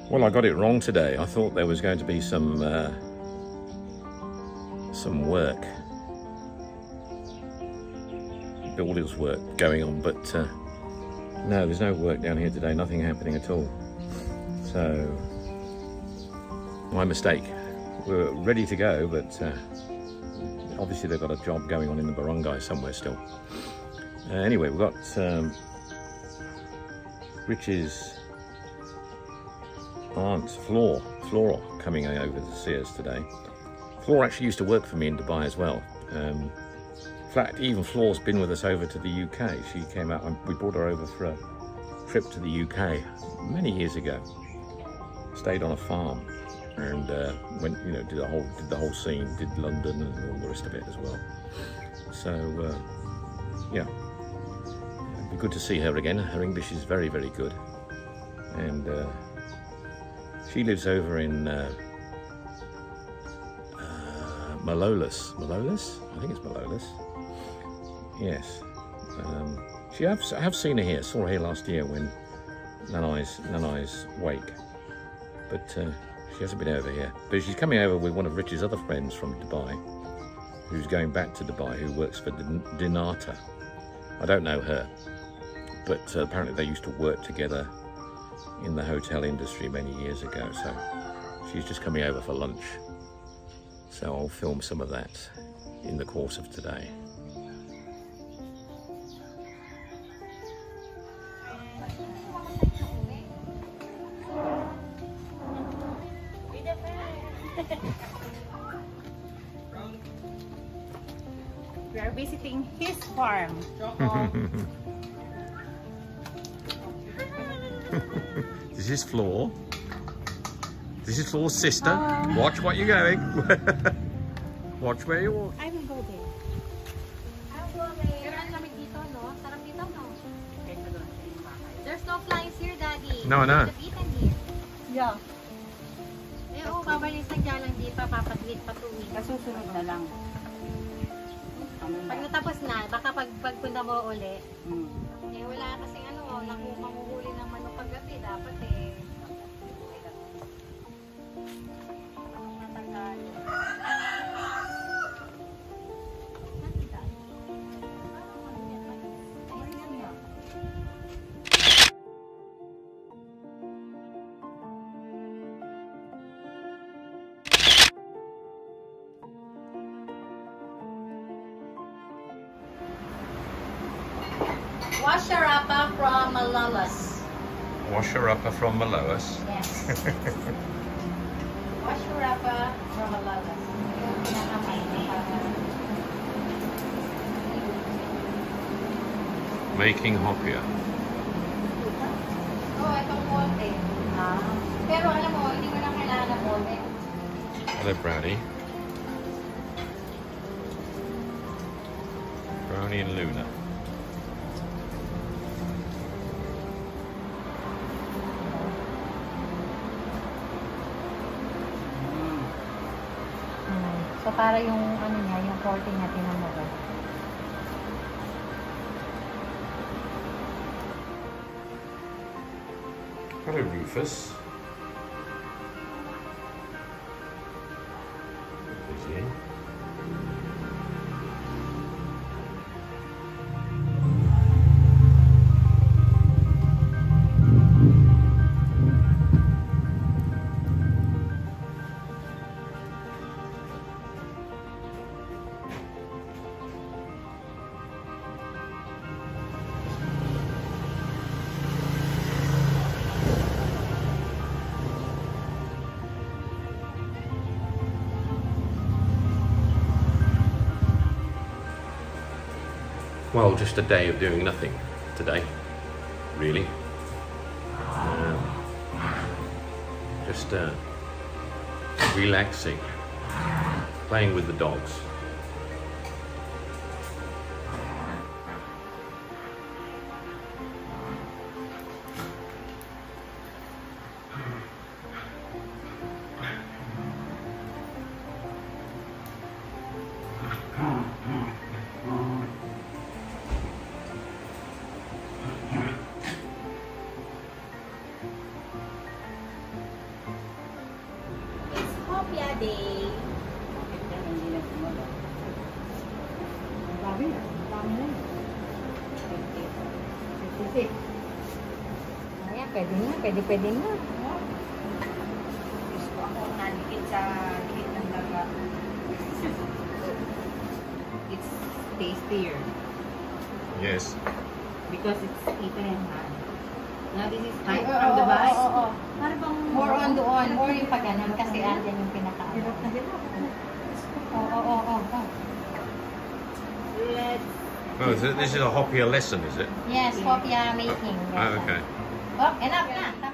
Well, I got it wrong today. I thought there was going to be some work, builder's work going on, but no, there's no work down here today, nothing happening at all. So, my mistake. We're ready to go, but obviously they've got a job going on in the barangay somewhere still. Anyway, we've got Rich's aunt, Flora, coming over to see us today. Flora actually used to work for me in Dubai as well. In fact, even Flora's been with us over to the UK. She came out and we brought her over for a trip to the UK many years ago. Stayed on a farm and went, you know, did the whole scene, did London and all the rest of it as well. So yeah, it'd be good to see her again. Her English is very, very good, and she lives over in Malolos. Malolos? I think it's Malolos. Yes. I have seen her here. Saw her here last year when Nanai's wake. But she hasn't been over here. But she's coming over with one of Rich's other friends from Dubai, who's going back to Dubai, who works for Dinata. I don't know her, but apparently they used to work together in the hotel industry many years ago. So she's just coming over for lunch. So I'll film some of that in the course of today. We are visiting his farm. This is Flor. This is Flor's sister. Watch what you're going. Watch where you walk. I will go there. There's no flies here, Daddy. No, no. Yeah. Eh, oh, babalisan dyan lang di pa, papaglit pa 2 weeks. Kasusunod na lang. Pag natapos na, baka pagpunta mo uli. Eh, wala kasi mahuhuli ng manok paggabi. Dapat eh. Washarapa from Malolos. Washarapa from Malolos. Yes. Washarapa from Malolos. Making hopia. Oh, itong molde. Pero alam mo, hindi mo lang kailangan ng molde. Hello, Brownie. Brownie and Luna. So para yung ano niya, yung coating niya tinamog. Hello, Rufus. Busy. Well, just a day of doing nothing today, really. Just relaxing, playing with the dogs. stick. Ayan, pwede na. Pwede na. Gusto ako nadikit sa dikit ng daga. It's tastier Yes. because it's eaten in hand. Now this is type from the bite. Para bang... More on doon. More yung pag-anan kasi andyan yung pinaka-ano. Oo. Let's Oh, so this is a hoppier lesson, is it? Yes, hopia making. Oh, okay. Oh, enough na.